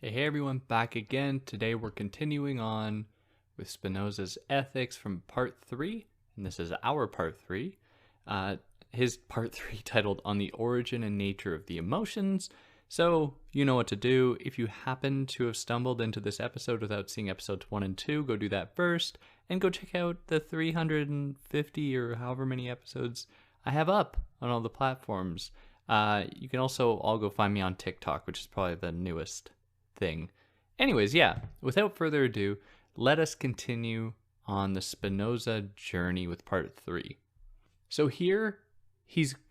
Hey everyone, back again. Today we're continuing on with Spinoza's Ethics from part 3, and this is our part 3. His part 3 titled On the Origin and Nature of the Emotions. So, you know what to do. If you happen to have stumbled into this episode without seeing episodes 1 and 2, go do that first, and go check out the 350 or however many episodes I have up on all the platforms. You can also all go find me on TikTok, which is probably the newest thing. Anyways, yeah, without further ado, let us continue on the Spinoza journey with part 3. So here,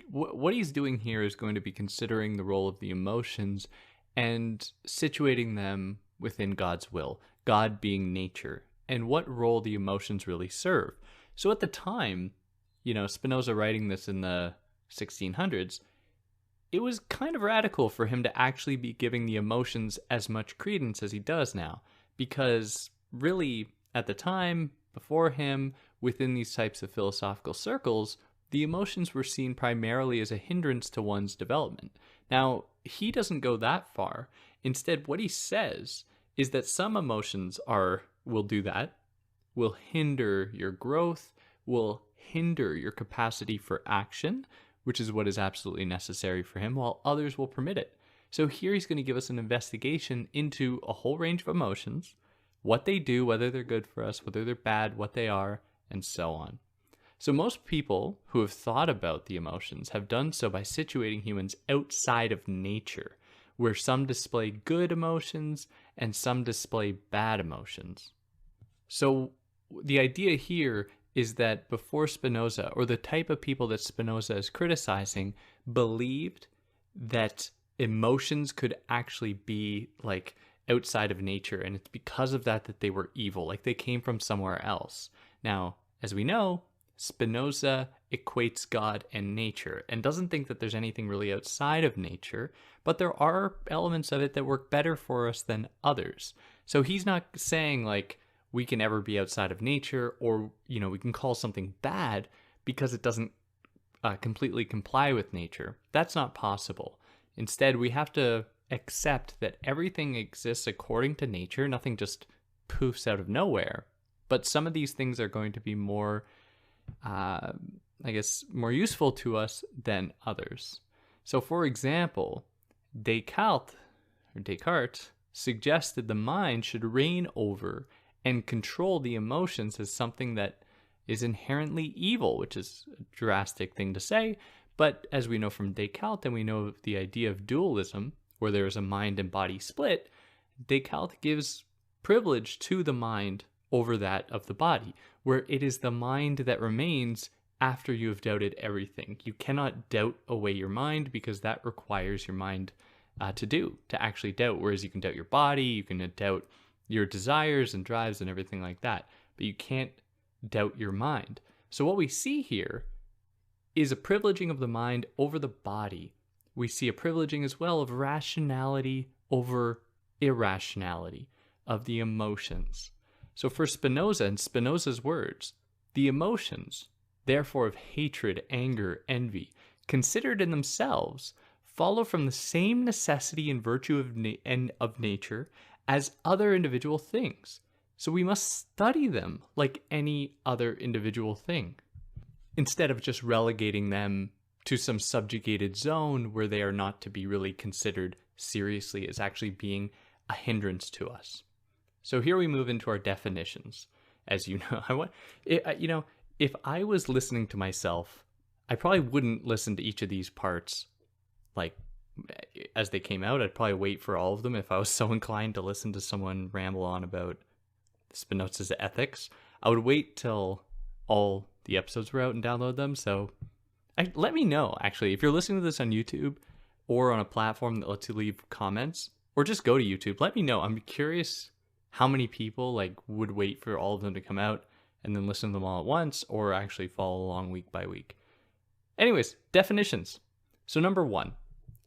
what he's doing here is going to be considering the role of the emotions and situating them within God's will, God being nature, and what role the emotions really serve. So at the time, Spinoza writing this in the 1600s, it was kind of radical for him to actually be giving the emotions as much credence as he does now, because really, at the time, before him, within these types of philosophical circles, the emotions were seen primarily as a hindrance to one's development. Now, he doesn't go that far. Instead, what he says is that some emotions will do that, will hinder your growth, will hinder your capacity for action, which is what is absolutely necessary for him, while others will permit it. So here he's going to give us an investigation into a whole range of emotions, what they do, whether they're good for us, whether they're bad, what they are, and so on. So most people who have thought about the emotions have done so by situating humans outside of nature, where some display good emotions and some display bad emotions. So the idea here is that before Spinoza, or the type of people that Spinoza is criticizing, believed that emotions could actually be like outside of nature, and it's because of that they were evil, like they came from somewhere else. Now, as we know, Spinoza equates God and nature and doesn't think that there's anything really outside of nature, but there are elements of it that work better for us than others. So he's not saying like we can ever be outside of nature, or we can call something bad because it doesn't completely comply with nature. That's not possible. Instead, we have to accept that everything exists according to nature. Nothing just poofs out of nowhere. But some of these things are going to be more, more useful to us than others. So, for example, Descartes suggested the mind should reign over and control the emotions as something that is inherently evil, which is a drastic thing to say. But as we know from Descartes, and we know of the idea of dualism, where there is a mind and body split, Descartes gives privilege to the mind over that of the body, where it is the mind that remains after you have doubted everything. You cannot doubt away your mind, because that requires your mind to actually doubt, whereas you can doubt your body, you can doubt your desires and drives and everything like that, but you can't doubt your mind. So what we see here is a privileging of the mind over the body. We see a privileging as well of rationality over irrationality, of the emotions. So for Spinoza, in Spinoza's words, the emotions, therefore of hatred, anger, envy, considered in themselves, follow from the same necessity and virtue of nature as other individual things. So we must study them like any other individual thing, instead of just relegating them to some subjugated zone where they are not to be really considered seriously as actually being a hindrance to us. So here we move into our definitions. As you know, if I was listening to myself, I probably wouldn't listen to each of these parts like as they came out. I'd probably wait for all of them if I was so inclined to listen to someone ramble on about Spinoza's ethics. I would wait till all the episodes were out and download them. So let me know, actually, if you're listening to this on YouTube or on a platform that lets you leave comments, or just go to YouTube, let me know. I'm curious how many people would wait for all of them to come out and then listen to them all at once, or actually follow along week by week. Anyways, definitions. So number 1,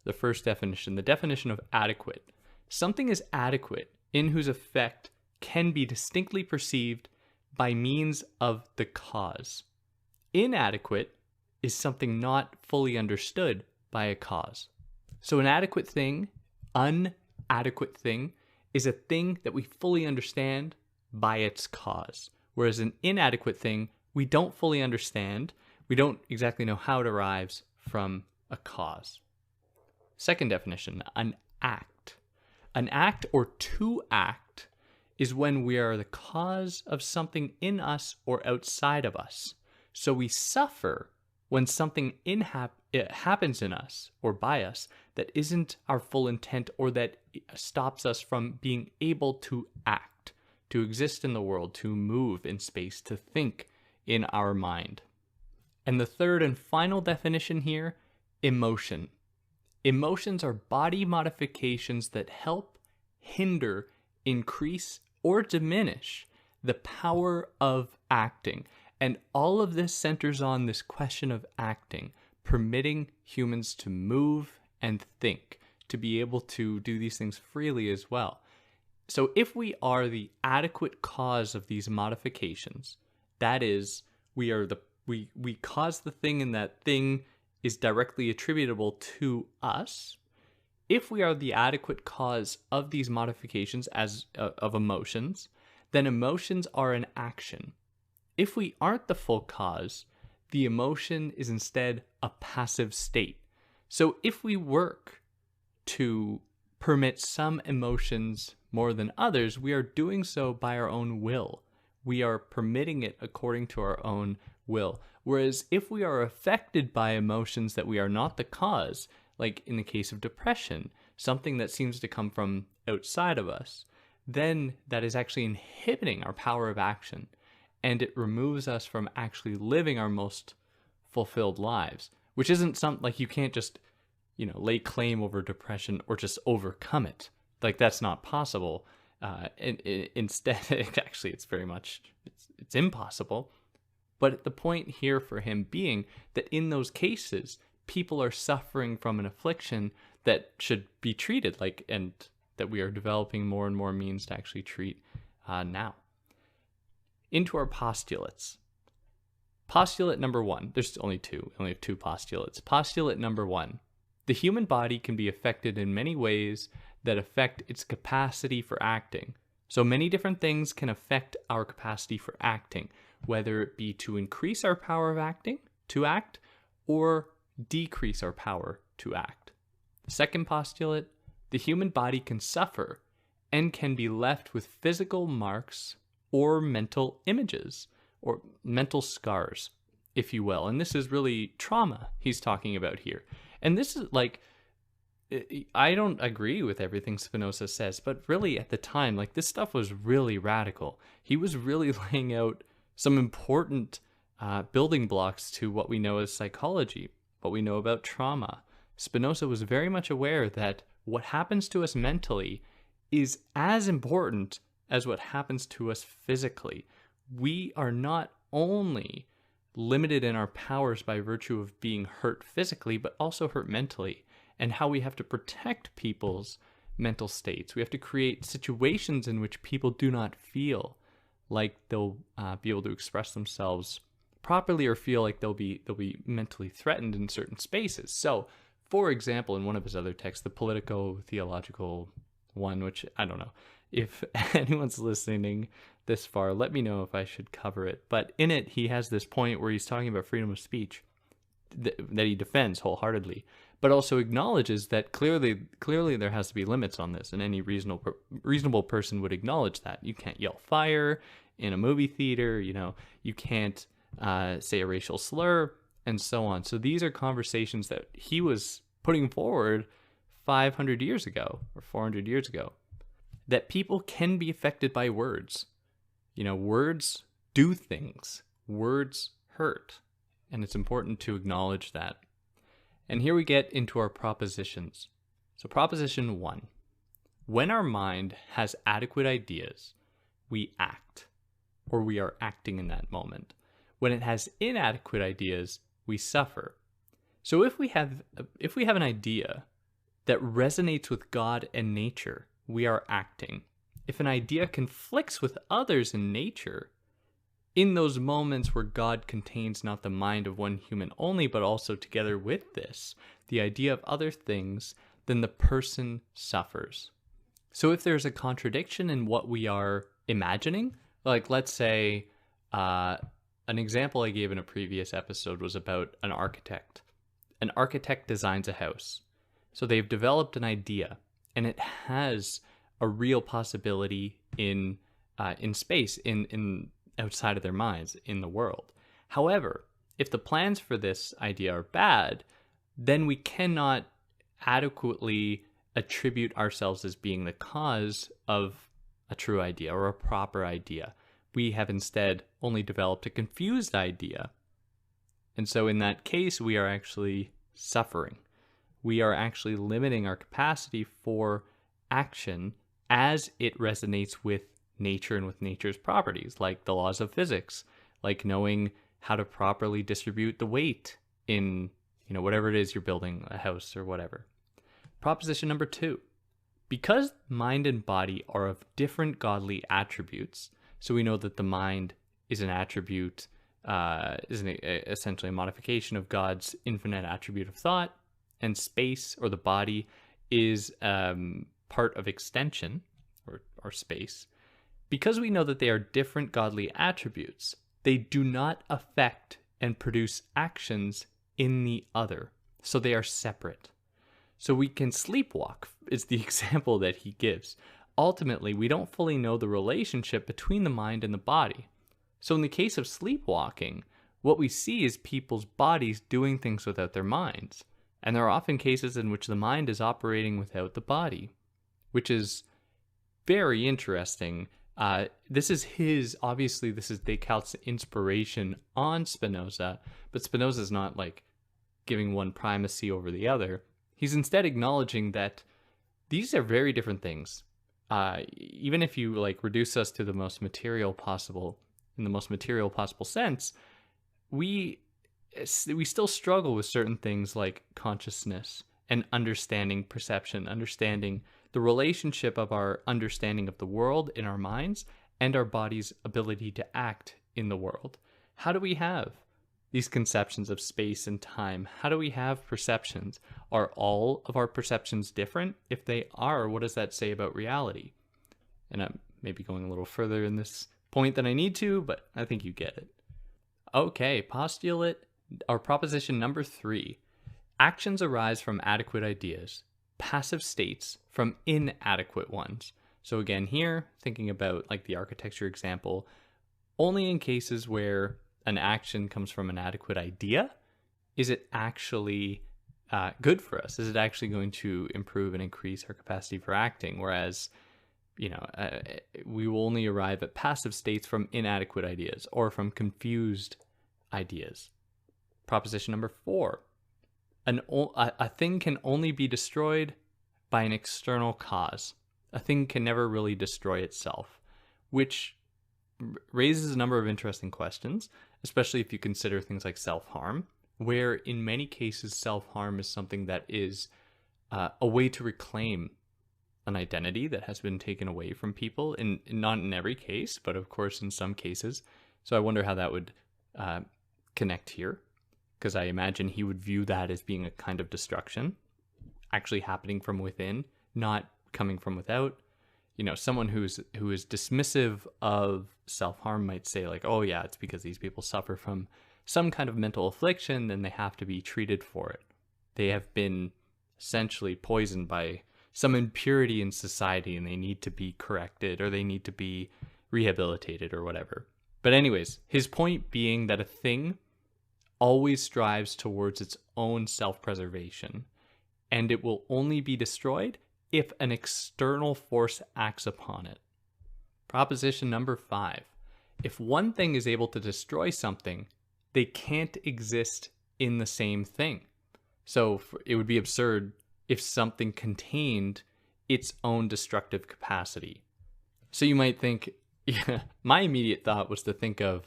the first definition, the definition of adequate. Something is adequate in whose effect can be distinctly perceived by means of the cause. Inadequate is something not fully understood by a cause. So an adequate thing, unadequate thing, is a thing that we fully understand by its cause, whereas an inadequate thing we don't fully understand. We don't exactly know how it arrives from a cause. Second definition, an act. An act or to act is when we are the cause of something in us or outside of us. So we suffer when something it happens in us or by us that isn't our full intent, or that stops us from being able to act, to exist in the world, to move in space, to think in our mind. And the third and final definition here, emotion. Emotions are body modifications that help, hinder, increase, or diminish the power of acting. And all of this centers on this question of acting, permitting humans to move and think, to be able to do these things freely as well. So if we are the adequate cause of these modifications, that is, we cause the thing and that thing is directly attributable to us. If we are the adequate cause of these modifications of emotions, then emotions are an action. If we aren't the full cause, the emotion is instead a passive state. So if we work to permit some emotions more than others, we are doing so by our own will. We are permitting it according to our own will. Whereas if we are affected by emotions that we are not the cause, like in the case of depression, something that seems to come from outside of us, then that is actually inhibiting our power of action, and it removes us from actually living our most fulfilled lives, which isn't something like you can't just, lay claim over depression or just overcome it. Like, that's not possible. Instead, actually, it's impossible. But the point here for him being that in those cases, people are suffering from an affliction that should be treated, and that we are developing more and more means to actually treat now. Into our postulates. Postulate number one. There's only two. We only have two postulates. Postulate number one. The human body can be affected in many ways that affect its capacity for acting. So many different things can affect our capacity for acting, whether it be to increase our power of acting, to act, or decrease our power to act. The second postulate, the human body can suffer and can be left with physical marks or mental images, or mental scars, if you will. And this is really trauma he's talking about here. And this is I don't agree with everything Spinoza says, but really at the time, this stuff was really radical. He was really laying out some important building blocks to what we know as psychology, what we know about trauma. Spinoza was very much aware that what happens to us mentally is as important as what happens to us physically. We are not only limited in our powers by virtue of being hurt physically, but also hurt mentally, and how we have to protect people's mental states. We have to create situations in which people do not feel like they'll be able to express themselves properly, or feel like they'll be mentally threatened in certain spaces. So, for example, in one of his other texts, the politico-theological one, which I don't know, if anyone's listening this far, let me know if I should cover it. But in it, he has this point where he's talking about freedom of speech that he defends wholeheartedly, but also acknowledges that clearly there has to be limits on this, and any reasonable person would acknowledge that. You can't yell fire in a movie theater, you can't say a racial slur, and so on. So these are conversations that he was putting forward 500 years ago, or 400 years ago, that people can be affected by words. Words do things. Words hurt. And it's important to acknowledge that. And here we get into our propositions. So proposition 1. When our mind has adequate ideas, we act, or we are acting in that moment. When it has inadequate ideas, we suffer. So if we have an idea that resonates with God and nature, we are acting. If an idea conflicts with others in nature, in those moments where God contains not the mind of one human only, but also together with this, the idea of other things, then the person suffers. So if there's a contradiction in what we are imagining, like let's say an example I gave in a previous episode was about an architect. An architect designs a house. So they've developed an idea, and it has a real possibility in space, in outside of their minds, in the world. However, if the plans for this idea are bad, then we cannot adequately attribute ourselves as being the cause of a true idea or a proper idea. We have instead only developed a confused idea. And so in that case, we are actually suffering. We are actually limiting our capacity for action as it resonates with nature and with nature's properties, like the laws of physics, like knowing how to properly distribute the weight in, whatever it is you're building, a house or whatever. Proposition number 2. Because mind and body are of different godly attributes, so we know that the mind is an attribute, essentially a modification of God's infinite attribute of thought, and space, or the body, is part of extension, or space. Because we know that they are different godly attributes, they do not affect and produce actions in the other. So they are separate. So we can sleepwalk, is the example that he gives. Ultimately, we don't fully know the relationship between the mind and the body. So in the case of sleepwalking, what we see is people's bodies doing things without their minds. And there are often cases in which the mind is operating without the body, which is very interesting. This is Descartes' inspiration on Spinoza, but Spinoza is not like giving one primacy over the other. He's instead acknowledging that these are very different things. Even if you reduce us to the most material possible, in the most material possible sense, we still struggle with certain things like consciousness and understanding perception, understanding the relationship of our understanding of the world in our minds and our body's ability to act in the world. How do we have these conceptions of space and time? How do we have perceptions? Are all of our perceptions different? If they are, what does that say about reality? And I'm maybe going a little further in this point than I need to, but I think you get it. Okay, proposition number 3. Actions arise from adequate ideas. Passive states from inadequate ones. So again, here, thinking about the architecture example, only in cases where an action comes from an adequate idea, is it actually good for us? Is it actually going to improve and increase our capacity for acting? Whereas, we will only arrive at passive states from inadequate ideas or from confused ideas. Proposition number 4. A thing can only be destroyed by an external cause. A thing can never really destroy itself, which raises a number of interesting questions, especially if you consider things like self-harm, where in many cases self-harm is something that is a way to reclaim an identity that has been taken away from people, not in every case, but of course in some cases. So I wonder how that would connect here, because I imagine he would view that as being a kind of destruction, actually happening from within, not coming from without. Someone who is dismissive of self-harm might say oh yeah, it's because these people suffer from some kind of mental affliction, then they have to be treated for it. They have been essentially poisoned by some impurity in society and they need to be corrected or they need to be rehabilitated or whatever. But anyways, his point being that a thing always strives towards its own self-preservation, and it will only be destroyed if an external force acts upon it. Proposition number 5. If one thing is able to destroy something, they can't exist in the same thing. So it would be absurd if something contained its own destructive capacity. So you might think, my immediate thought was to think of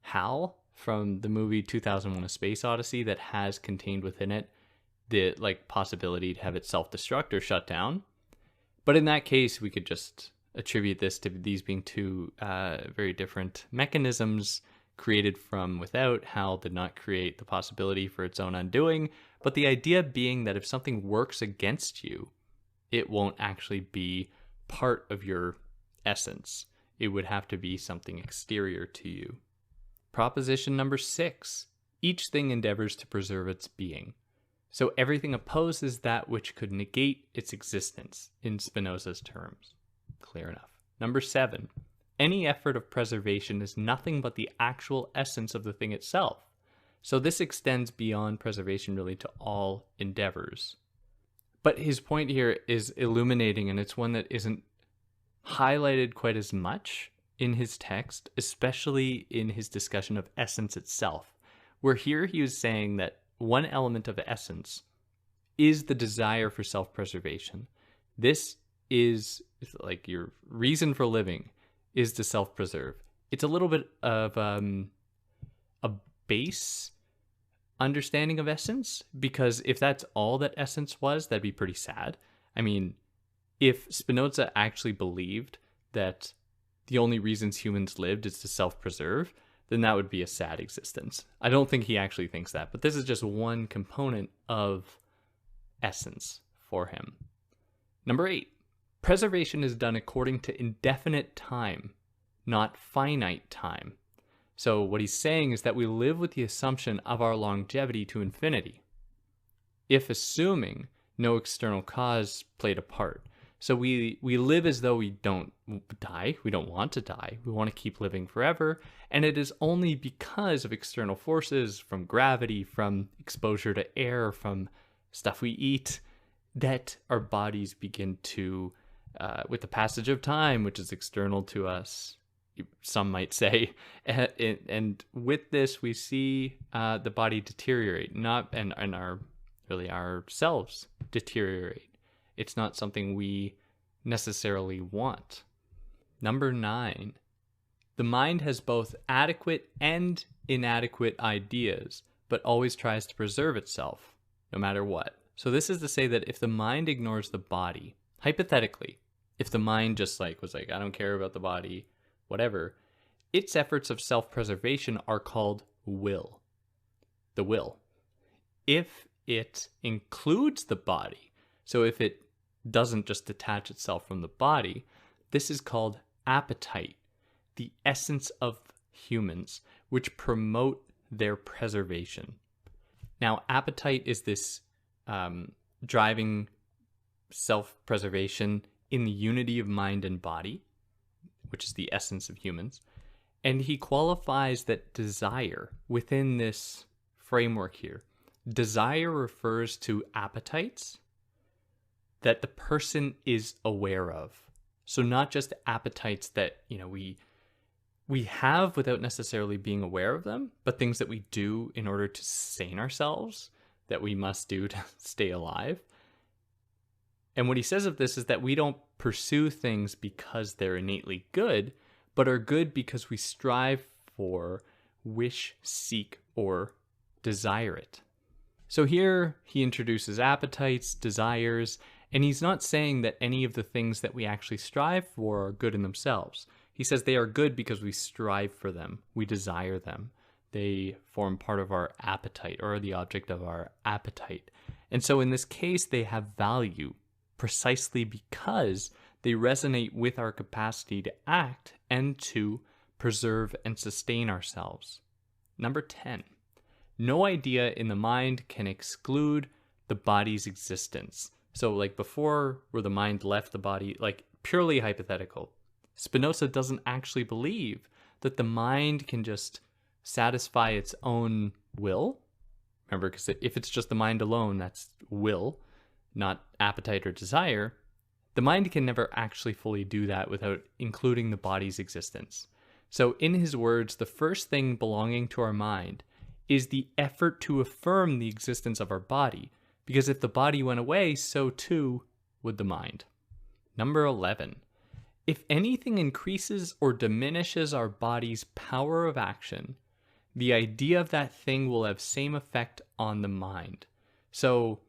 HAL from the movie 2001: A Space Odyssey, that has contained within it the possibility to have it self-destruct or shut down. But in that case, we could just attribute this to these being two very different mechanisms created from without. HAL did not create the possibility for its own undoing, but the idea being that if something works against you, it won't actually be part of your essence. It would have to be something exterior to you. Proposition number 6, each thing endeavors to preserve its being. So everything opposes that which could negate its existence, in Spinoza's terms. Clear enough. Number 7, any effort of preservation is nothing but the actual essence of the thing itself. So this extends beyond preservation really to all endeavors. But his point here is illuminating, and it's one that isn't highlighted quite as much in his text, especially in his discussion of essence itself, where here he was saying that one element of essence is the desire for self-preservation. This is like your reason for living is to self-preserve. It's a little bit of a base understanding of essence, because if that's all that essence was, that'd be pretty sad. I mean, if Spinoza actually believed that the only reasons humans lived is to self-preserve, then that would be a sad existence. I don't think he actually thinks that, but this is just one component of essence for him. Number 8, preservation is done according to indefinite time, not finite time. So what he's saying is that we live with the assumption of our longevity to infinity, if assuming no external cause played a part. So we live as though we don't die. We don't want to die. We want to keep living forever. And it is only because of external forces, from gravity, from exposure to air, from stuff we eat, that our bodies begin to, with the passage of time, which is external to us, some might say, and with this we see the body deteriorate, and ourselves deteriorate. It's not something we necessarily want. Number 9, the mind has both adequate and inadequate ideas, but always tries to preserve itself, no matter what. So this is to say that if the mind ignores the body, hypothetically, if the mind just was like, I don't care about the body, whatever, its efforts of self-preservation are called will. The will. If it includes the body, so if it doesn't just detach itself from the body, this is called appetite, the essence of humans, which promote their preservation. Now, appetite is this driving self-preservation in the unity of mind and body, which is the essence of humans. And he qualifies that desire within this framework here. Desire refers to appetites that the person is aware of. So not just appetites that, we have without necessarily being aware of them, but things that we do in order to sustain ourselves, that we must do to stay alive. And what he says of this is that we don't pursue things because they're innately good, but are good because we strive for, wish, seek, or desire it. So here he introduces appetites, desires, and he's not saying that any of the things that we actually strive for are good in themselves. He says they are good because we strive for them, we desire them. They form part of our appetite, or are the object of our appetite. And so in this case, they have value precisely because they resonate with our capacity to act and to preserve and sustain ourselves. Number 10, no idea in the mind can exclude the body's existence. So before, where the mind left the body, purely hypothetical, Spinoza doesn't actually believe that the mind can just satisfy its own will. Remember, because if it's just the mind alone, that's will, not appetite or desire. The mind can never actually fully do that without including the body's existence. So in his words, the first thing belonging to our mind is the effort to affirm the existence of our body, because if the body went away, so too would the mind. Number 11, if anything increases or diminishes our body's power of action, the idea of that thing will have same effect on the mind. So,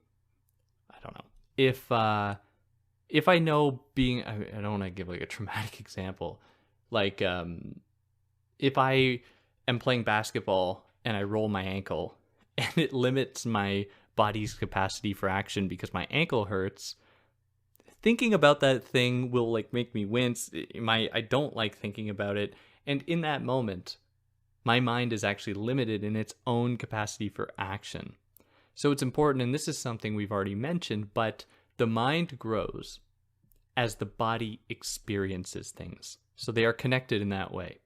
I don't know, if I know I don't want to give a traumatic example, if I am playing basketball and I roll my ankle and it limits my body's capacity for action because my ankle hurts, thinking about that thing will like make me wince. I don't like thinking about it. And in that moment, my mind is actually limited in its own capacity for action. So it's important, and this is something we've already mentioned, but the mind grows as the body experiences things. So they are connected in that way.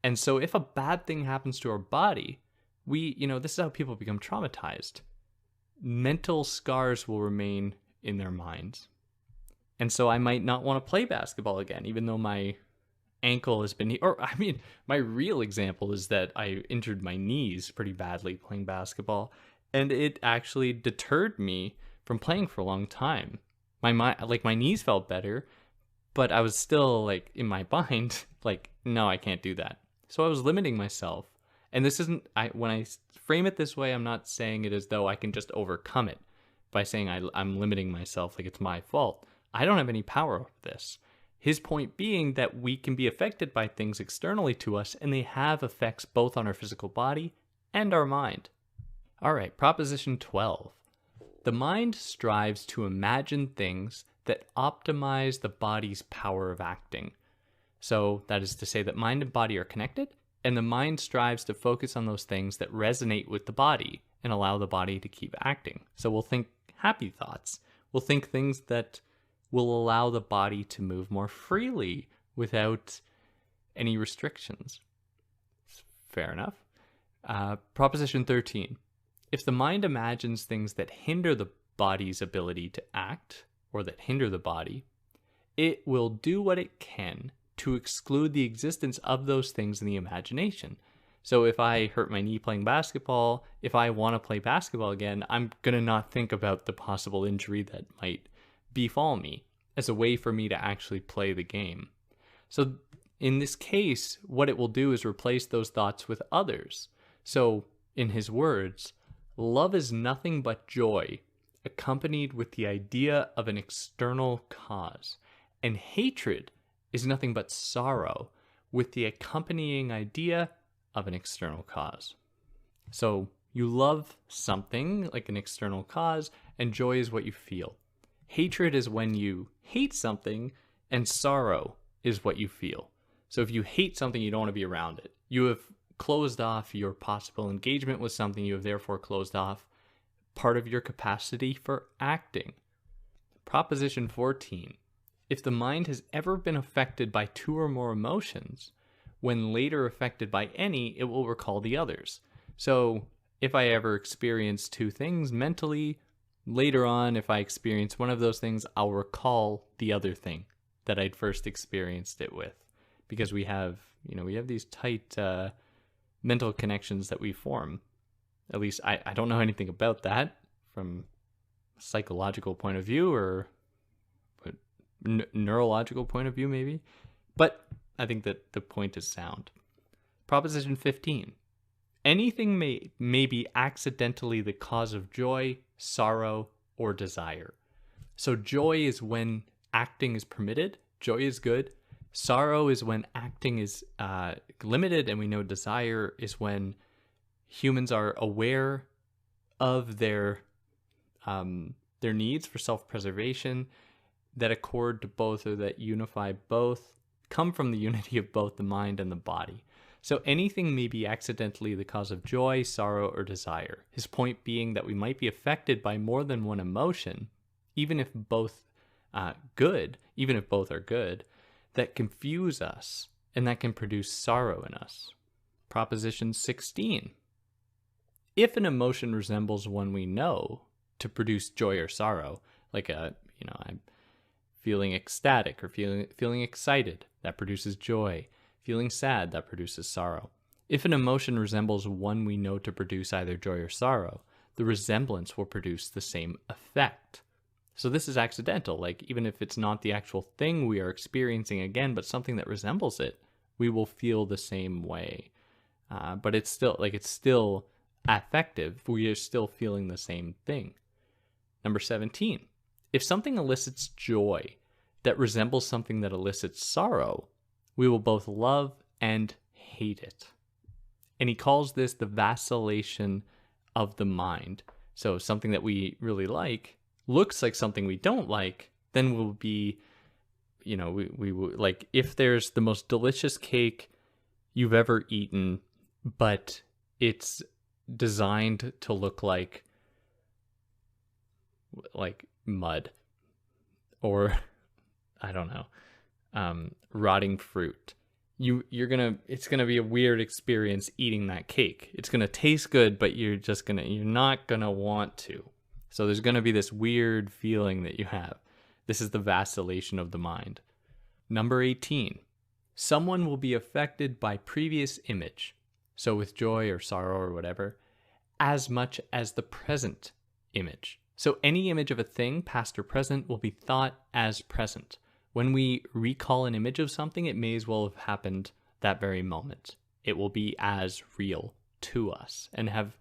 And so if a bad thing happens to our body, this is how people become traumatized. Mental scars will remain in their minds. And so I might not want to play basketball again, even though my ankle has been, my real example is that I injured my knees pretty badly playing basketball, and it actually deterred me from playing for a long time. My knees felt better, but I was still like in my mind, like, no, I can't do that. So I was limiting myself. And this isn't, when I frame it this way, I'm not saying it as though I can just overcome it by saying I'm limiting myself like it's my fault. I don't have any power over this. His point being that we can be affected by things externally to us, and they have effects both on our physical body and our mind. All right, Proposition 12. The mind strives to imagine things that optimize the body's power of acting. So that is to say that mind and body are connected, and the mind strives to focus on those things that resonate with the body and allow the body to keep acting. So we'll think happy thoughts. We'll think things that will allow the body to move more freely without any restrictions. Fair enough. Proposition 13. If the mind imagines things that hinder the body's ability to act, or that hinder the body, it will do what it can to exclude the existence of those things in the imagination. So if I hurt my knee playing basketball, if I want to play basketball again, I'm going to not think about the possible injury that might befall me as a way for me to actually play the game. So in this case, what it will do is replace those thoughts with others. So in his words, love is nothing but joy, accompanied with the idea of an external cause, and hatred is nothing but sorrow, with the accompanying idea of an external cause. So you love something like an external cause, and joy is what you feel. Hatred is when you hate something, and sorrow is what you feel. So if you hate something, you don't want to be around it. You have closed off your possible engagement with something. You have therefore closed off part of your capacity for acting. Proposition 14. If the mind has ever been affected by two or more emotions, when later affected by any, it will recall the others. So if I ever experience two things mentally, later on, if I experience one of those things, I'll recall the other thing that I'd first experienced it with. Because we have these tight mental connections that we form. At least I don't know anything about that from a psychological point of view or neurological point of view maybe. But I think that the point is sound. Proposition 15. Anything may be accidentally the cause of joy, sorrow, or desire. So joy is when acting is permitted. Joy is good. Sorrow is when acting is limited, and we know desire is when humans are aware of their needs for self-preservation that accord to both or that unify both, come from the unity of both the mind and the body. So anything may be accidentally the cause of joy, sorrow, or desire. His point being that we might be affected by more than one emotion, even if both are good, that confuse us and that can produce sorrow in us. Proposition 16. If an emotion resembles one we know to produce joy or sorrow, like I'm feeling ecstatic or feeling excited, that produces joy. Feeling sad, that produces sorrow. If an emotion resembles one we know to produce either joy or sorrow, the resemblance will produce the same effect. So this is accidental, like even if it's not the actual thing we are experiencing again, but something that resembles it, we will feel the same way. But it's still affective. We are still feeling the same thing. Number 17. If something elicits joy that resembles something that elicits sorrow, we will both love and hate it. And he calls this the vacillation of the mind. So something that we really like looks like something we don't like, then we'll be, we like, if there's the most delicious cake you've ever eaten, but it's designed to look like mud, or I don't know, rotting fruit. It's gonna be a weird experience eating that cake. It's gonna taste good, but you're not gonna want to. So there's gonna be this weird feeling that you have. This is the vacillation of the mind. Number 18, someone will be affected by previous image, so with joy or sorrow or whatever, as much as the present image. So any image of a thing, past or present, will be thought as present. When we recall an image of something, it may as well have happened that very moment. It will be as real to us and have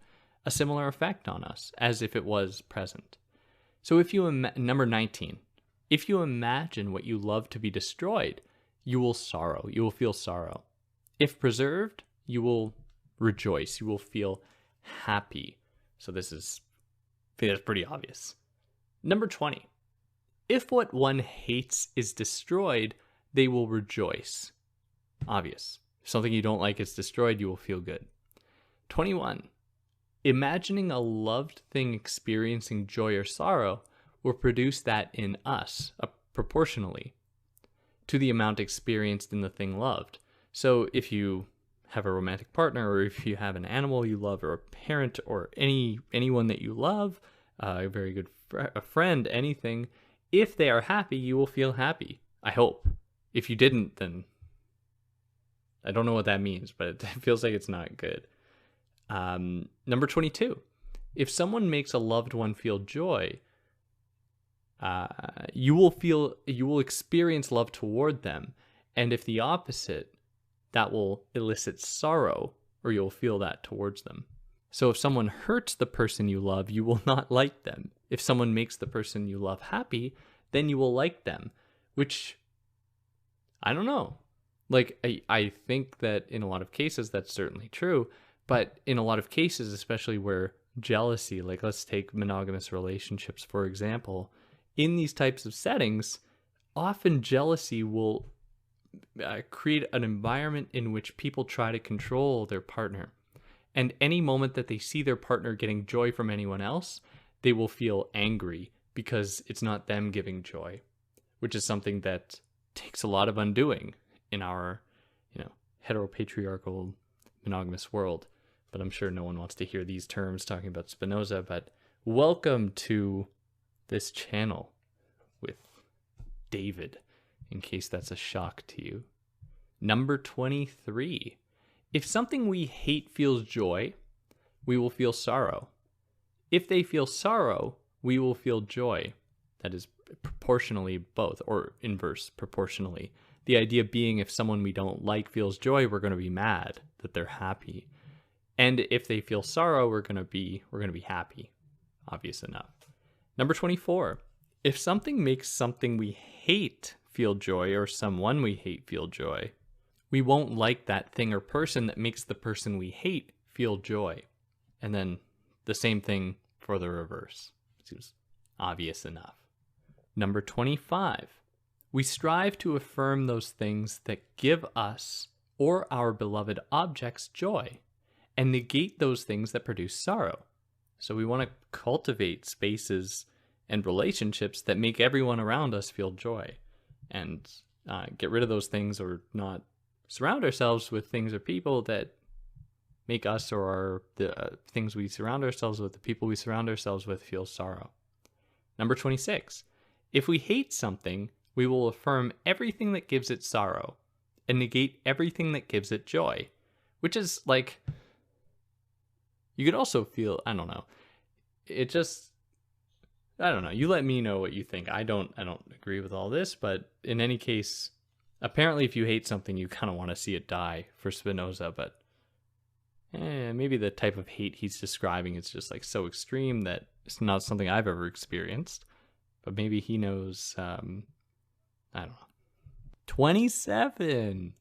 a similar effect on us as if it was present. So number 19, if you imagine what you love to be destroyed, you will sorrow. You will feel sorrow. If preserved, you will rejoice. You will feel happy. So that's pretty obvious. Number 20. If what one hates is destroyed, they will rejoice. Obvious. If something you don't like is destroyed, you will feel good. 21. Imagining a loved thing experiencing joy or sorrow will produce that in us, proportionally to the amount experienced in the thing loved. So if you have a romantic partner, or if you have an animal you love, or a parent, or anyone that you love, a very good a friend, anything, if they are happy, you will feel happy. I hope. If you didn't, then I don't know what that means, but it feels like it's not good. Number 22. If someone makes a loved one feel joy, you will experience love toward them. And if the opposite, that will elicit sorrow, or you'll feel that towards them. So if someone hurts the person you love, you will not like them. If someone makes the person you love happy, then you will like them, which, I don't know. Like, I think that in a lot of cases, that's certainly true. But in a lot of cases, especially where jealousy, like let's take monogamous relationships, for example, in these types of settings, often jealousy will create an environment in which people try to control their partner. And any moment that they see their partner getting joy from anyone else, they will feel angry because it's not them giving joy, which is something that takes a lot of undoing in our, heteropatriarchal monogamous world. But I'm sure no one wants to hear these terms talking about Spinoza. But welcome to this channel with David, in case that's a shock to you. Number 23. If something we hate feels joy, we will feel sorrow. If they feel sorrow, we will feel joy. That is proportionally both, or inverse proportionally. The idea being, if someone we don't like feels joy, we're going to be mad that they're happy. And if they feel sorrow, we're going to be happy. Obvious enough. Number 24. If something makes something we hate feel joy, or someone we hate feel joy, we won't like that thing or person that makes the person we hate feel joy. And then the same thing for the reverse. Seems obvious enough. Number 25. We strive to affirm those things that give us or our beloved objects joy, and negate those things that produce sorrow. So we want to cultivate spaces and relationships that make everyone around us feel joy, and get rid of those things, or not surround ourselves with things or people that make us, or the things we surround ourselves with, the people we surround ourselves with, feel sorrow. Number 26. If we hate something, we will affirm everything that gives it sorrow and negate everything that gives it joy, which is like, you could also feel, I don't know. You let me know what you think. I don't agree with all this, but in any case, apparently if you hate something, you kind of want to see it die for Spinoza, but maybe the type of hate he's describing is just like so extreme that it's not something I've ever experienced. But maybe he knows, I don't know. 27.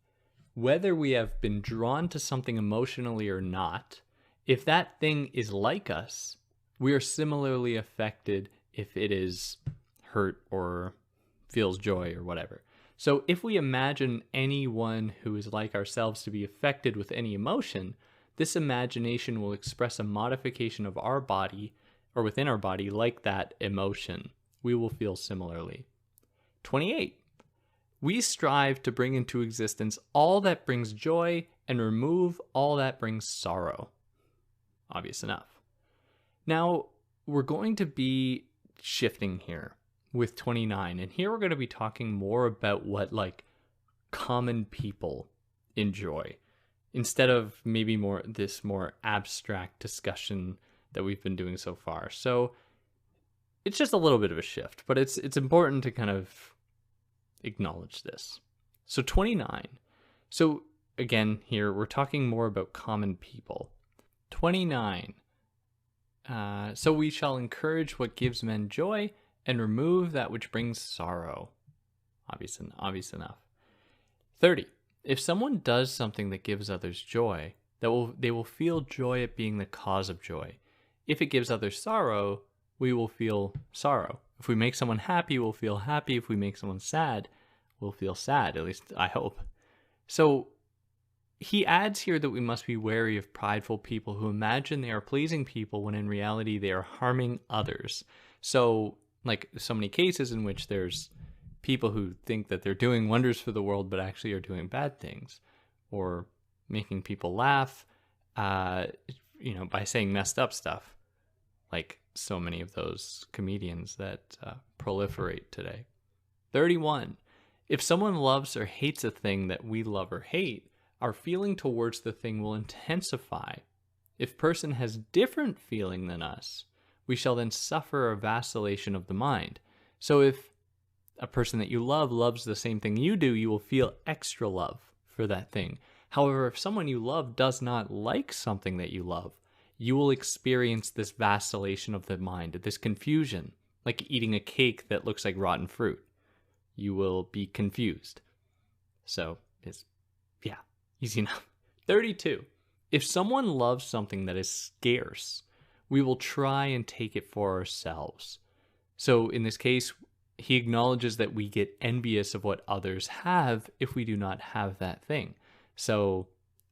Whether we have been drawn to something emotionally or not, if that thing is like us, we are similarly affected if it is hurt or feels joy or whatever. So if we imagine anyone who is like ourselves to be affected with any emotion, this imagination will express a modification of our body or within our body like that emotion. We will feel similarly. 28. We strive to bring into existence all that brings joy and remove all that brings sorrow. Obvious enough. Now, we're going to be shifting here with 29, and here we're going to be talking more about what like common people enjoy instead of maybe more abstract discussion that we've been doing so far. So it's just a little bit of a shift, but it's important to kind of acknowledge this. So 29. So again, here we're talking more about common people. 29. So we shall encourage what gives men joy and remove that which brings sorrow. Obvious enough. 30. If someone does something that gives others joy, they will feel joy at being the cause of joy. If it gives others sorrow, we will feel sorrow. If we make someone happy, we'll feel happy. If we make someone sad, we'll feel sad. At least I hope. So he adds here that we must be wary of prideful people who imagine they are pleasing people when in reality they are harming others. So, like so many cases in which there's people who think that they're doing wonders for the world but actually are doing bad things, or making people laugh, by saying messed up stuff, like so many of those comedians that proliferate today. 31. If someone loves or hates a thing that we love or hate, our feeling towards the thing will intensify. If person has different feeling than us, we shall then suffer a vacillation of the mind. So if a person that you love loves the same thing you do, you will feel extra love for that thing. However, if someone you love does not like something that you love, you will experience this vacillation of the mind, this confusion, like eating a cake that looks like rotten fruit. You will be confused. So it's, easy enough. 32. If someone loves something that is scarce, we will try and take it for ourselves. So in this case, he acknowledges that we get envious of what others have if we do not have that thing. So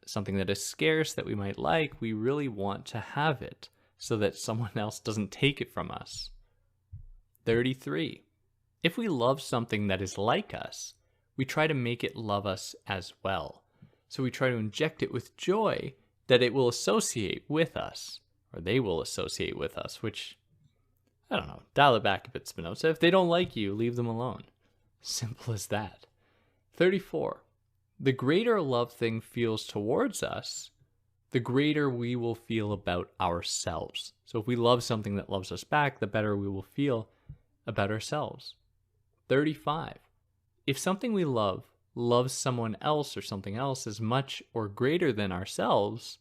something that is scarce that we might like, we really want to have it so that someone else doesn't take it from us. 33. If we love something that is like us, we try to make it love us as well. So we try to inject it with joy that it will associate with us, or they will associate with us, which, I don't know, dial it back a bit, Spinoza. If they don't like you, leave them alone. Simple as that. 34. The greater a love thing feels towards us, the greater we will feel about ourselves. So if we love something that loves us back, the better we will feel about ourselves. 35. If something we love loves someone else or something else as much or greater than ourselves,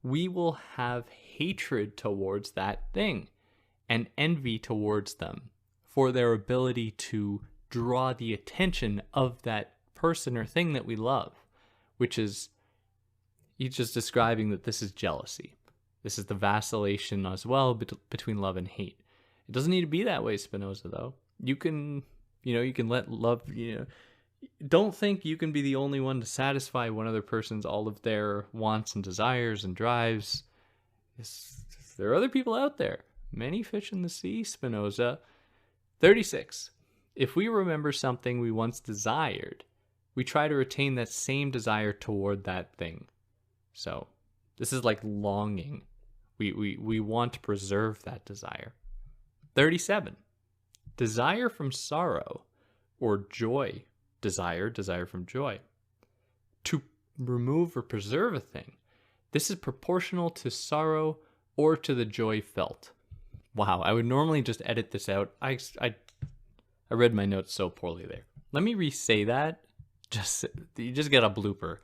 we will have hatred towards that thing and envy towards them for their ability to draw the attention of that person or thing that we love, which is, he's just describing that this is jealousy. This is the vacillation as well between love and hate. It doesn't need to be that way, Spinoza, though. You can let love, don't think you can be the only one to satisfy one other person's all of their wants and desires and drives. There are other people out there. Many fish in the sea, Spinoza. 36. If we remember something we once desired, we try to retain that same desire toward that thing. So this is like longing. We want to preserve that desire. 37. Desire from sorrow, or joy, desire from joy. To remove or preserve a thing. This is proportional to sorrow or to the joy felt. Wow, I would normally just edit this out. I read my notes so poorly there. Let me re-say that. You just get a blooper.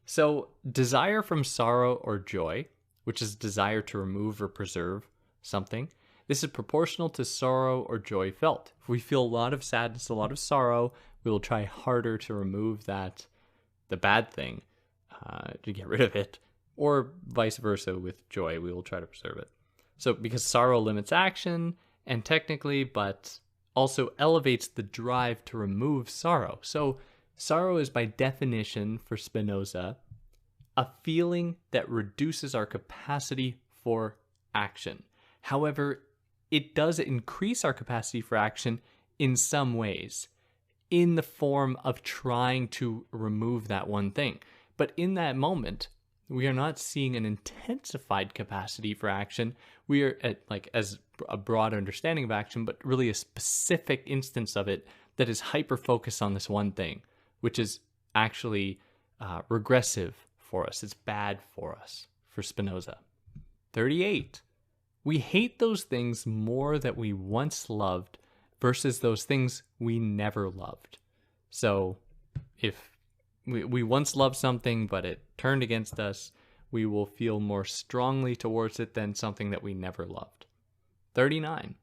So, desire from sorrow or joy, which is desire to remove or preserve something. This is proportional to sorrow or joy felt. If we feel a lot of sadness, a lot of sorrow, we will try harder to remove the bad thing, to get rid of it. Or vice versa with joy, we will try to preserve it. So because sorrow limits action, and technically, but also elevates the drive to remove sorrow. So sorrow is by definition, for Spinoza, a feeling that reduces our capacity for action. However, it does increase our capacity for action in some ways, in the form of trying to remove that one thing. But in that moment, we are not seeing an intensified capacity for action. We are at, like, as a broad understanding of action, but really a specific instance of it that is hyper-focused on this one thing, which is actually regressive for us. It's bad for us, for Spinoza. 38. We hate those things more that we once loved versus those things we never loved. So if we once loved something, but it turned against us, we will feel more strongly towards it than something that we never loved. 39.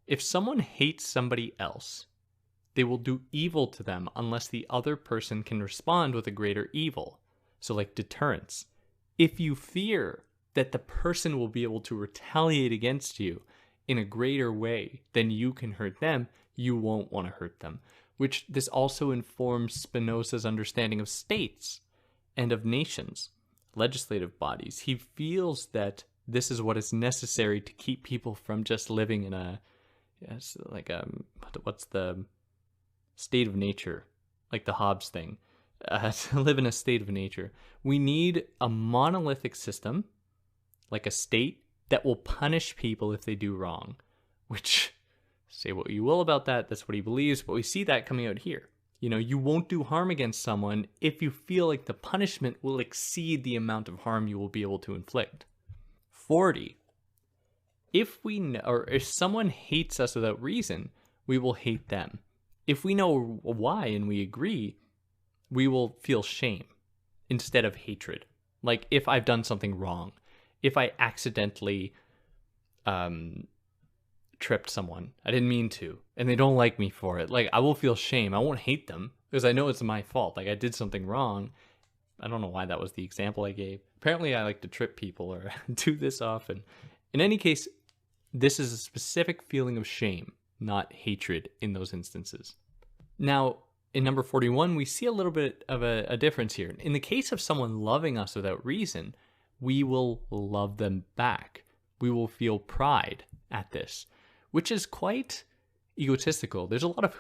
If someone hates somebody else, they will do evil to them unless the other person can respond with a greater evil. So like deterrence. If you fear that the person will be able to retaliate against you in a greater way than you can hurt them, you won't want to hurt them. Which this also informs Spinoza's understanding of states and of nations, legislative bodies. He feels that this is what is necessary to keep people from just living in a, what's the state of nature, like the Hobbes thing, to live in a state of nature. We need a monolithic system, like a state, that will punish people if they do wrong, which, say what you will about that, that's what he believes, but we see that coming out here. You won't do harm against someone if you feel like the punishment will exceed the amount of harm you will be able to inflict. 40. If someone hates us without reason, we will hate them. If we know why and we agree, we will feel shame instead of hatred. Like if I've done something wrong, if I accidentally tripped someone, I didn't mean to, and they don't like me for it, like I will feel shame. I won't hate them because I know it's my fault. Like I did something wrong. I don't know why that was the example I gave. Apparently I like to trip people or do this often. In any case, this is a specific feeling of shame, not hatred in those instances. Now, in number 41, we see a little bit of a difference here. In the case of someone loving us without reason, we will love them back. We will feel pride at this, which is quite egotistical. There's a lot of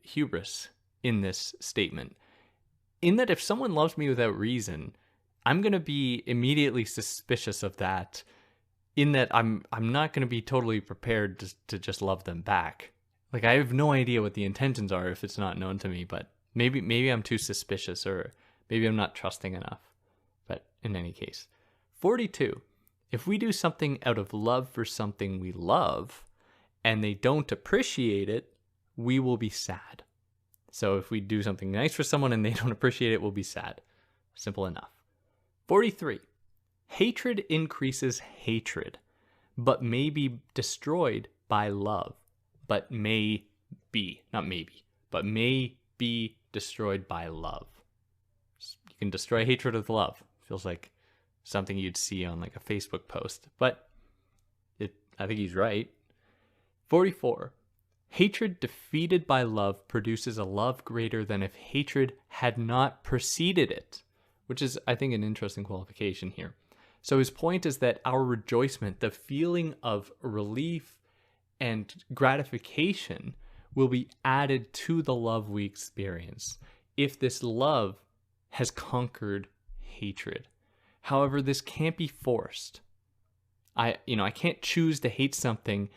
hubris in this statement. In that if someone loves me without reason, I'm going to be immediately suspicious of that, in that I'm not going to be totally prepared to just love them back. Like I have no idea what the intentions are if it's not known to me, but maybe I'm too suspicious, or maybe I'm not trusting enough. But in any case, 42. If we do something out of love for something we love and they don't appreciate it, we will be sad. So if we do something nice for someone and they don't appreciate it, we'll be sad. Simple enough. 43. Hatred increases hatred, but may be destroyed by love. But may be, not maybe, but may be destroyed by love. You can destroy hatred with love. Feels like something you'd see on like a Facebook post, but I think he's right. 44. Hatred defeated by love produces a love greater than if hatred had not preceded it, which is, I think, an interesting qualification here. So his point is that our rejoicement, the feeling of relief and gratification, will be added to the love we experience if this love has conquered hatred. However, this can't be forced. I can't choose to hate something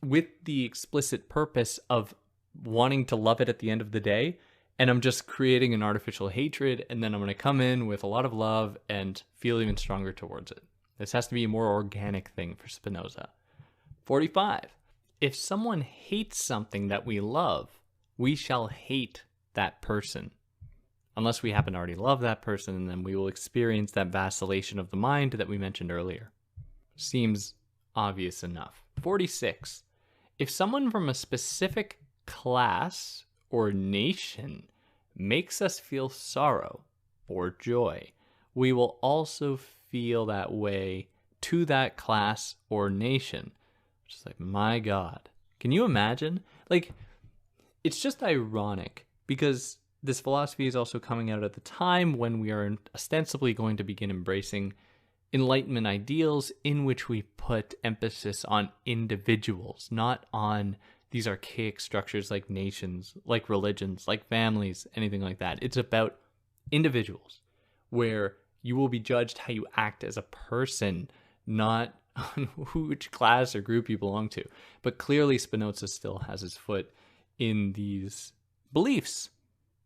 with the explicit purpose of wanting to love it at the end of the day, and I'm just creating an artificial hatred, and then I'm going to come in with a lot of love and feel even stronger towards it. This has to be a more organic thing for Spinoza. 45. If someone hates something that we love, we shall hate that person. Unless we happen to already love that person, then we will experience that vacillation of the mind that we mentioned earlier. Seems obvious enough. 46. If someone from a specific class or nation makes us feel sorrow or joy, we will also feel that way to that class or nation. Which is like, my God. Can you imagine? Like, It's just ironic because this philosophy is also coming out at the time when we are ostensibly going to begin embracing Enlightenment ideals in which we put emphasis on individuals, not on these archaic structures like nations, like religions, like families, anything like that. It's about individuals where you will be judged how you act as a person, not on which class or group you belong to. But clearly Spinoza still has his foot in these beliefs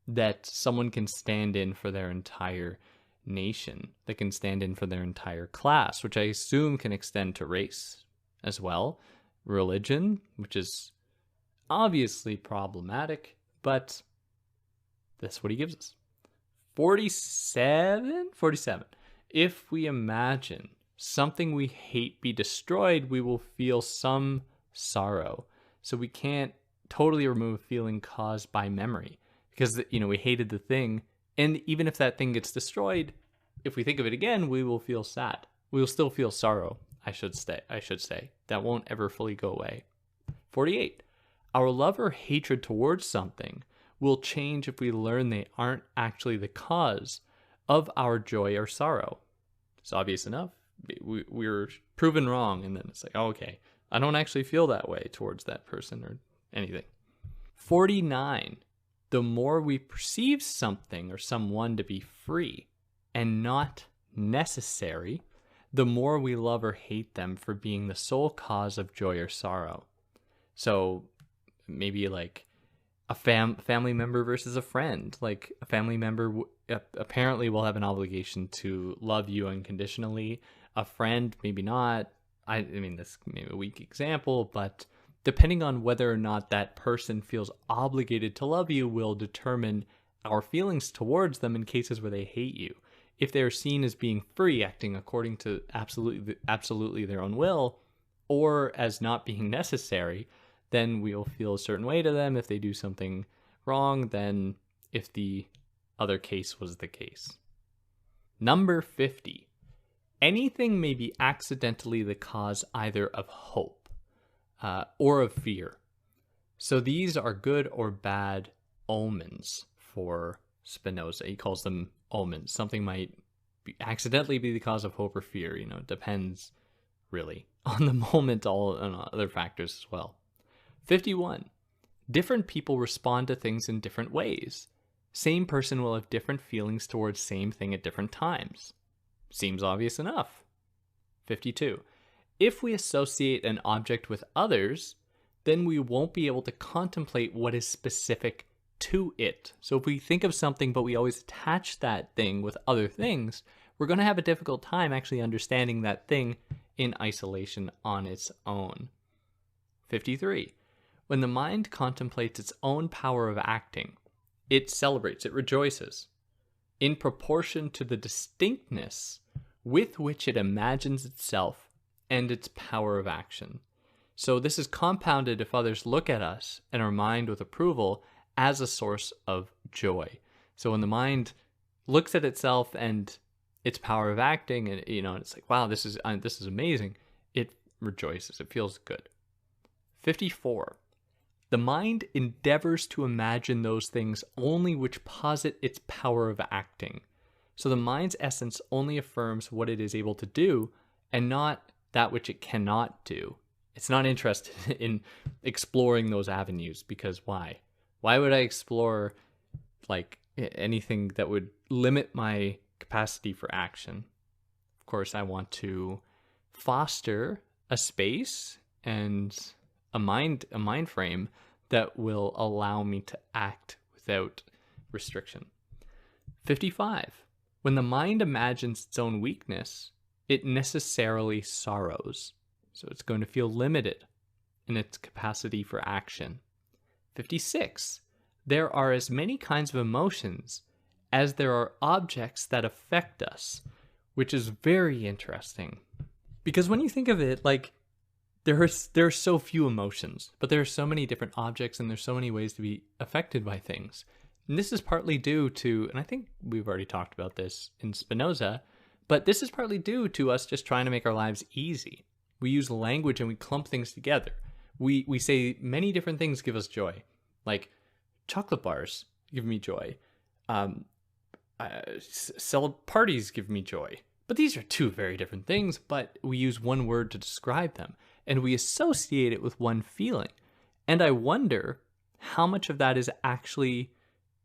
that someone can stand in for their entire nation, that can stand in for their entire class, which I assume can extend to race as well, religion, which is obviously problematic, but that's what he gives us. 47. If we imagine something we hate be destroyed, we will feel some sorrow. So we can't totally remove a feeling caused by memory because, we hated the thing. And even if that thing gets destroyed, if we think of it again, we will feel sad. We will still feel sorrow, I should say. That won't ever fully go away. 48. Our love or hatred towards something will change if we learn they aren't actually the cause of our joy or sorrow. It's obvious enough. We're proven wrong, and then it's like, oh, okay, I don't actually feel that way towards that person or anything. 49. The more we perceive something or someone to be free and not necessary, the more we love or hate them for being the sole cause of joy or sorrow. So maybe like a family member versus a friend. Like a family member apparently will have an obligation to love you unconditionally. A friend, maybe not. I mean, this may be a weak example, but depending on whether or not that person feels obligated to love you will determine our feelings towards them in cases where they hate you. If they're seen as being free, acting according to absolutely their own will, or as not being necessary, then we'll feel a certain way to them. If they do something wrong, then if the other case was the case. Number 50. Anything may be accidentally the cause either of hope or of fear. So these are good or bad omens for Spinoza. He calls them omens. Something might accidentally be the cause of hope or fear. It depends really on the moment, all and other factors as well. 51. Different people respond to things in different ways. Same person will have different feelings towards same thing at different times. Seems obvious enough. 52. If we associate an object with others, then we won't be able to contemplate what is specific to it. So if we think of something but we always attach that thing with other things, we're going to have a difficult time actually understanding that thing in isolation on its own. 53. When the mind contemplates its own power of acting, it celebrates, it rejoices, in proportion to the distinctness with which it imagines itself and its power of action. So this is compounded if others look at us and our mind with approval as a source of joy. So when the mind looks at itself and its power of acting, and it's like, wow, this is amazing, it rejoices, it feels good. 54. The mind endeavors to imagine those things only which posit its power of acting. So the mind's essence only affirms what it is able to do and not that which it cannot do. It's not interested in exploring those avenues because why? Why would I explore like anything that would limit my capacity for action? Of course, I want to foster a space and a mind frame that will allow me to act without restriction. 55. When the mind imagines its own weakness, it necessarily sorrows. So it's going to feel limited in its capacity for action. 56. There are as many kinds of emotions as there are objects that affect us, which is very interesting. Because when you think of it, like, there are so few emotions, but there are so many different objects and there's so many ways to be affected by things. And this is partly due to, and I think we've already talked about this in Spinoza, but this is partly due to us just trying to make our lives easy. We use language and we clump things together. We say many different things give us joy. Like, chocolate bars give me joy. Parties give me joy. But these are two very different things, but we use one word to describe them, and we associate it with one feeling. And I wonder how much of that is actually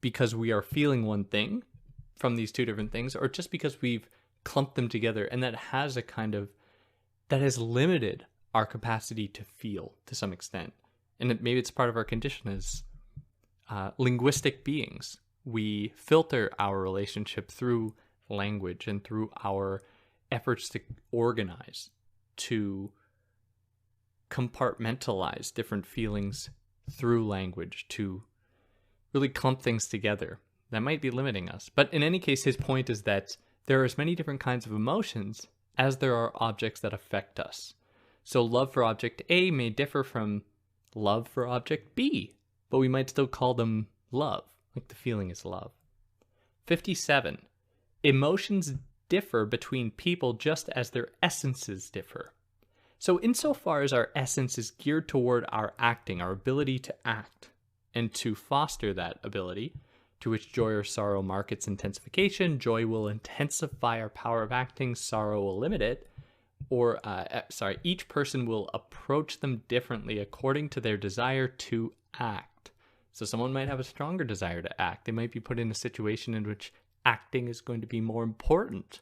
because we are feeling one thing from these two different things, or just because we've clumped them together, and that has limited our capacity to feel to some extent. And maybe it's part of our condition as linguistic beings. We filter our relationship through language and through our efforts to organize, to compartmentalize different feelings through language, to really clump things together. That might be limiting us. But in any case, his point is that there are as many different kinds of emotions as there are objects that affect us. So love for object A may differ from love for object B, but we might still call them love, like the feeling is love. 57. Emotions differ between people just as their essences differ. So insofar as our essence is geared toward our acting, our ability to act, and to foster that ability, to which joy or sorrow mark its intensification, joy will intensify our power of acting, sorrow will limit it, each person will approach them differently according to their desire to act. So someone might have a stronger desire to act. They might be put in a situation in which acting is going to be more important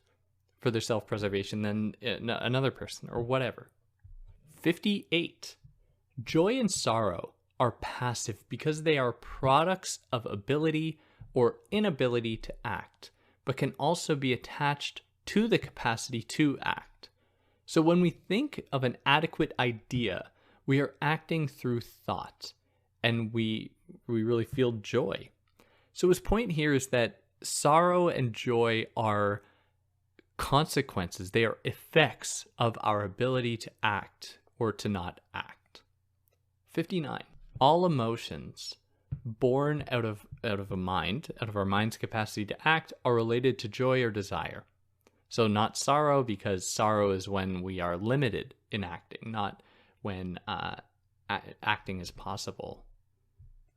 for their self-preservation than another person, or whatever. 58. Joy and sorrow are passive because they are products of ability or inability to act, but can also be attached to the capacity to act. So when we think of an adequate idea, we are acting through thought, and we really feel joy. So his point here is that sorrow and joy are consequences. They are effects of our ability to act or to not act. 59. All emotions born out of our mind's capacity to act, are related to joy or desire. So not sorrow, because sorrow is when we are limited in acting, not when acting is possible.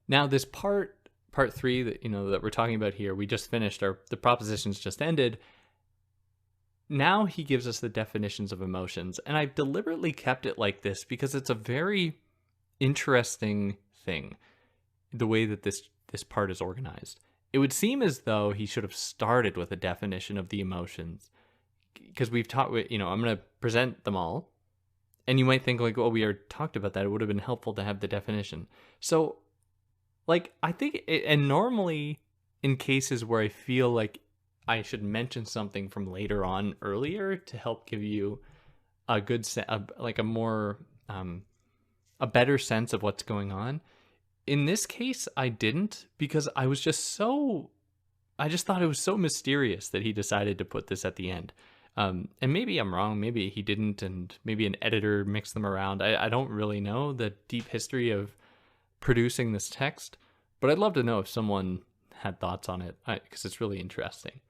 Now this part 3 that we're talking about here, we just finished, the propositions just ended. Now he gives us the definitions of emotions, and I've deliberately kept it like this because it's a very interesting thing, the way that this part is organized. It would seem as though he should have started with a definition of the emotions, because we've talked, I'm going to present them all, and you might think like, well, we already talked about that. It would have been helpful to have the definition. So, I think, and normally in cases where I feel like I should mention something from later on earlier to help give you a good a better sense of what's going on. In this case, I didn't, because I just thought it was so mysterious that he decided to put this at the end. And maybe I'm wrong, maybe he didn't, and maybe an editor mixed them around. I don't really know the deep history of producing this text, but I'd love to know if someone had thoughts on it, because it's really interesting.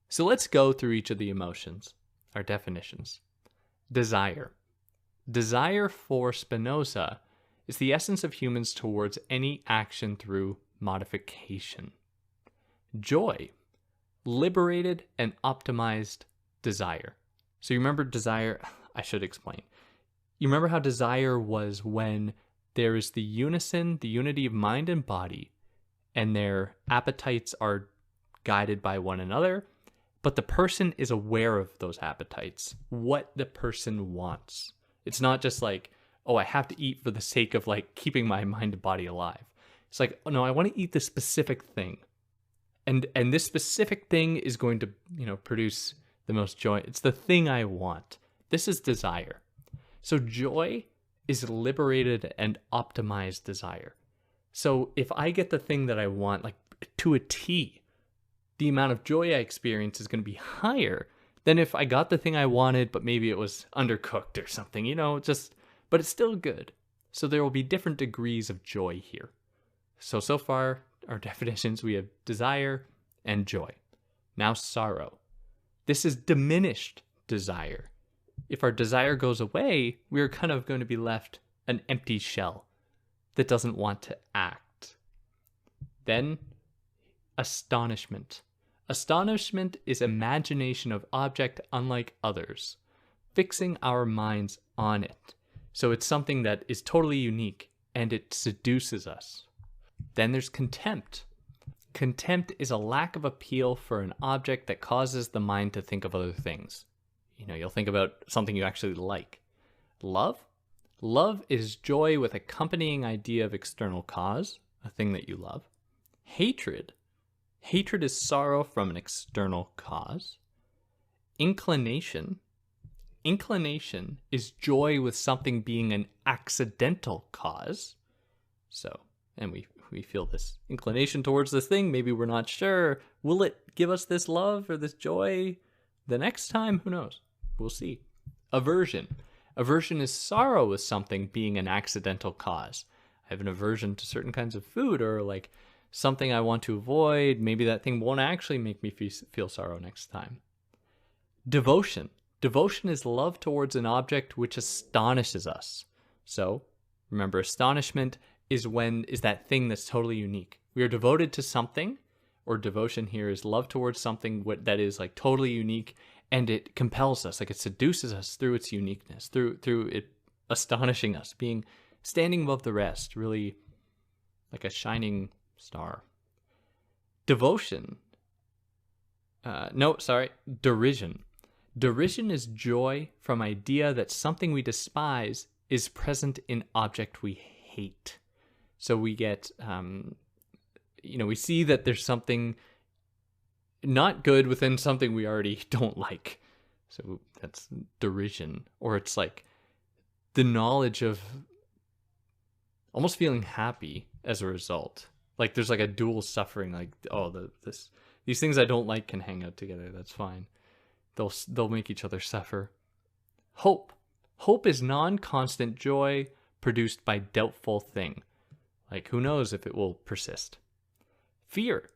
So let's go through each of the emotions, our definitions. Desire. Desire for Spinoza is the essence of humans towards any action through modification. Joy. Liberated and optimized desire. So you remember desire, I should explain. You remember how desire was when there is the unity of mind and body, and their appetites are guided by one another, but the person is aware of those appetites, what the person wants. It's not just like, oh, I have to eat for the sake of keeping my mind and body alive. It's like, oh no, I want to eat this specific thing. And this specific thing is going to, produce the most joy. It's the thing I want. This is desire. So joy is liberated and optimized desire. So if I get the thing that I want, to a T, the amount of joy I experience is going to be higher than if I got the thing I wanted, but maybe it was undercooked or something, but it's still good. So there will be different degrees of joy here. So far, our definitions, we have desire and joy. Now sorrow. This is diminished desire. If our desire goes away, we're kind of going to be left an empty shell that doesn't want to act. Then astonishment. Astonishment is imagination of object unlike others, fixing our minds on it. So it's something that is totally unique and it seduces us. Then there's contempt. Contempt is a lack of appeal for an object that causes the mind to think of other things. You'll think about something you actually like. Love? Love is joy with accompanying idea of external cause, a thing that you love. Hatred? Hatred is sorrow from an external cause. Inclination? Inclination is joy with something being an accidental cause. So, and we feel this inclination towards this thing. Maybe we're not sure. Will it give us this love or this joy the next time? Who knows? We'll see. Aversion. Aversion is sorrow with something being an accidental cause. I have an aversion to certain kinds of food, or like something I want to avoid. Maybe that thing won't actually make me feel sorrow next time. Devotion. Devotion is love towards an object which astonishes us. So, remember, astonishment is that thing that's totally unique. We are devoted to something, or devotion here is love towards something that is like totally unique, and it compels us, like it seduces us through its uniqueness, through it astonishing us, standing above the rest, really like a shining star. Devotion. Derision. Derision is joy from idea that something we despise is present in object we hate. So we get, we see that there's something not good within something we already don't like. So that's derision. Or it's like the knowledge of almost feeling happy as a result. Like there's like a dual suffering, like, these things I don't like can hang out together. That's fine. They'll make each other suffer. Hope. Hope is non-constant joy produced by doubtful thing. Like who knows if it will persist. Fear.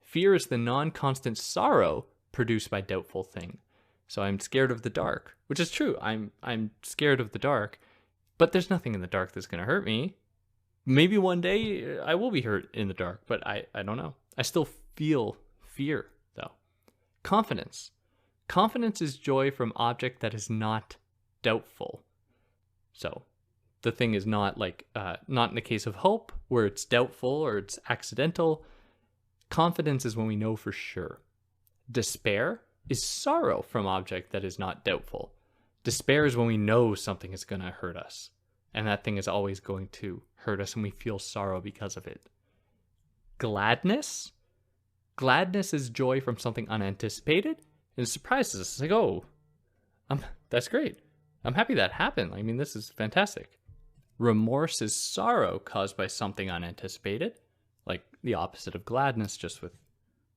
Fear is the non-constant sorrow produced by doubtful thing. So I'm scared of the dark, which is true. I'm scared of the dark, but there's nothing in the dark that's going to hurt me. Maybe one day I will be hurt in the dark, but I don't know. I still feel fear though. Confidence. Confidence is joy from object that is not doubtful. So the thing is not like, not in the case of hope where it's doubtful or it's accidental. Confidence is when we know for sure. Despair is sorrow from object that is not doubtful. Despair is when we know something is going to hurt us, and that thing is always going to hurt us, and we feel sorrow because of it. Gladness? Gladness is joy from something unanticipated, and it surprises us. It's like, oh, that's great. I'm happy that happened. I mean, this is fantastic. Remorse is sorrow caused by something unanticipated, like the opposite of gladness,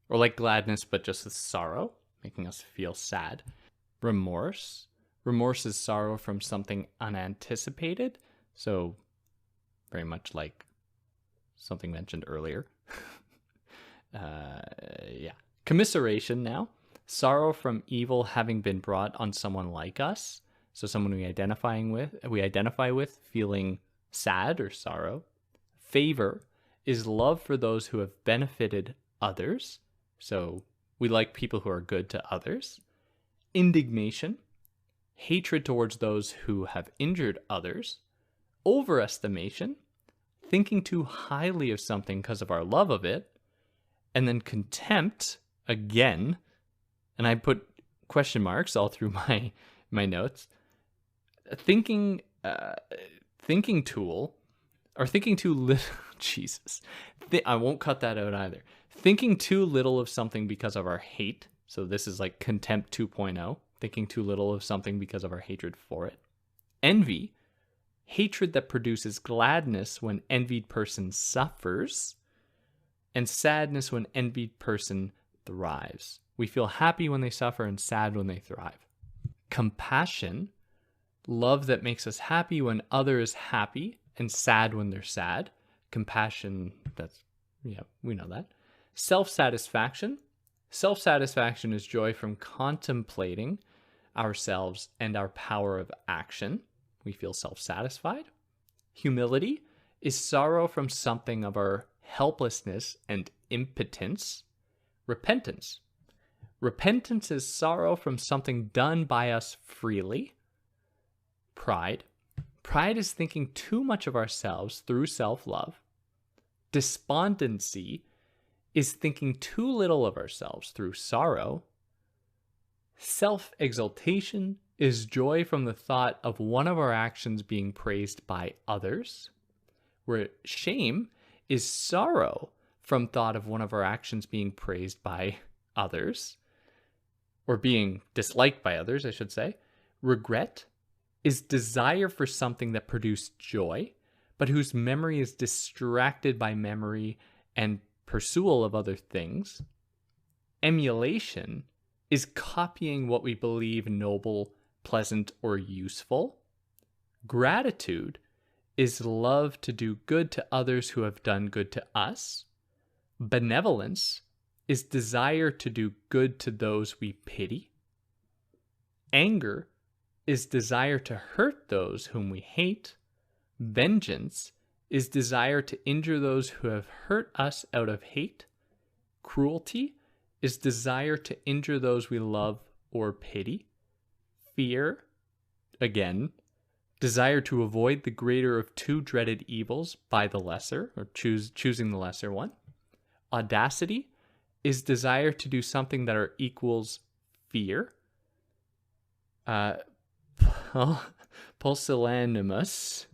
or like gladness, but just with sorrow, making us feel sad. Remorse is sorrow from something unanticipated. So very much like something mentioned earlier. Commiseration now. Sorrow from evil having been brought on someone like us. So someone we identify with feeling sad or sorrow. Favor is love for those who have benefited others. So we like people who are good to others. Indignation, hatred towards those who have injured others. Overestimation, thinking too highly of something because of our love of it. And then contempt, again, and I put question marks all through my notes. Thinking tool, or thinking too little, Jesus. I won't cut that out either. Thinking too little of something because of our hate. So this is like contempt 2.0. Thinking too little of something because of our hatred for it. Envy. Hatred that produces gladness when envied person suffers. And sadness when envied person thrives. We feel happy when they suffer and sad when they thrive. Compassion. Love that makes us happy when others happy and sad when they're sad. Compassion, we know that. Self-satisfaction. Self-satisfaction is joy from contemplating ourselves and our power of action. We feel self-satisfied. Humility is sorrow from something of our helplessness and impotence. Repentance. Repentance is sorrow from something done by us freely. Pride. Pride is thinking too much of ourselves through self-love. Despondency is thinking too little of ourselves through sorrow. Self-exaltation is joy from the thought of one of our actions being praised by others. Where shame is sorrow from thought of one of our actions being praised by others, or being disliked by others, I should say. Regret is desire for something that produced joy, but whose memory is distracted by memory and pursual of other things. Emulation is copying what we believe noble, pleasant, or useful. Gratitude is love to do good to others who have done good to us. Benevolence is desire to do good to those we pity. Anger is desire to hurt those whom we hate. Vengeance is desire to injure those who have hurt us out of hate. Cruelty is desire to injure those we love or pity. Fear, again, desire to avoid the greater of two dreaded evils by the lesser, or choosing the lesser one. Audacity is desire to do something that equals fear. Pusillanimous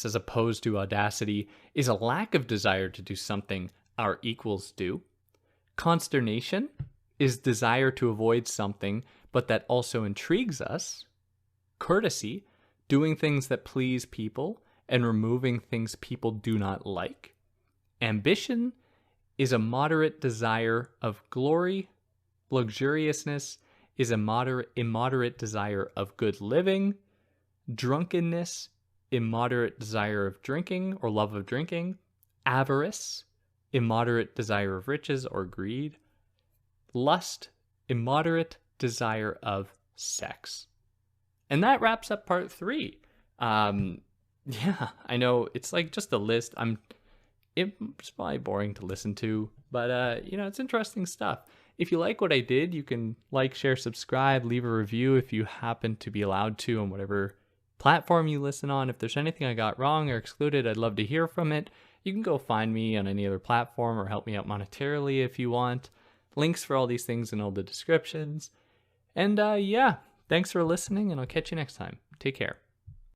as opposed to audacity is a lack of desire to do something our equals do. Consternation is desire to avoid something but that also intrigues us. Courtesy, doing things that please people and removing things people do not like. Ambition is a moderate desire of glory. Luxuriousness is a immoderate desire of good living. Drunkenness, immoderate desire of drinking or love of drinking. Avarice, immoderate desire of riches or greed. Lust, immoderate desire of sex. And that wraps up part 3. Yeah, I know it's like just a list. It's probably boring to listen to, but it's interesting stuff. If you like what I did, you can like, share, subscribe, leave a review if you happen to be allowed to on whatever platform you listen on. If there's anything I got wrong or excluded, I'd love to hear from it. You can go find me on any other platform or help me out monetarily if you want. Links for all these things in all the descriptions. And thanks for listening, and I'll catch you next time. Take care.